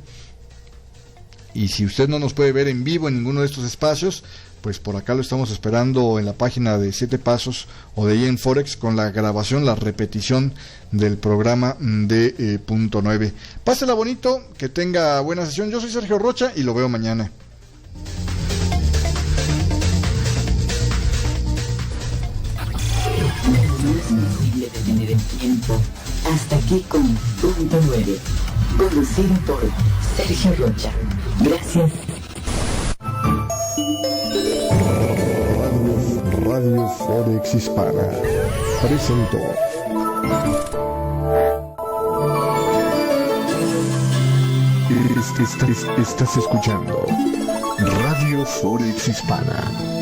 Y si usted no nos puede ver en vivo en ninguno de estos espacios, pues por acá lo estamos esperando en la página de 7 Pasos o de IEN Forex, con la grabación, la repetición del programa de Punto 9. Pásela bonito, que tenga buena sesión. Yo soy Sergio Rocha y lo veo mañana. No es posible detener el tiempo. Hasta aquí con Punto 9, conducido por Sergio Rocha. Gracias. Radio Forex Hispana presentó. Estás escuchando Radio Forex Hispana.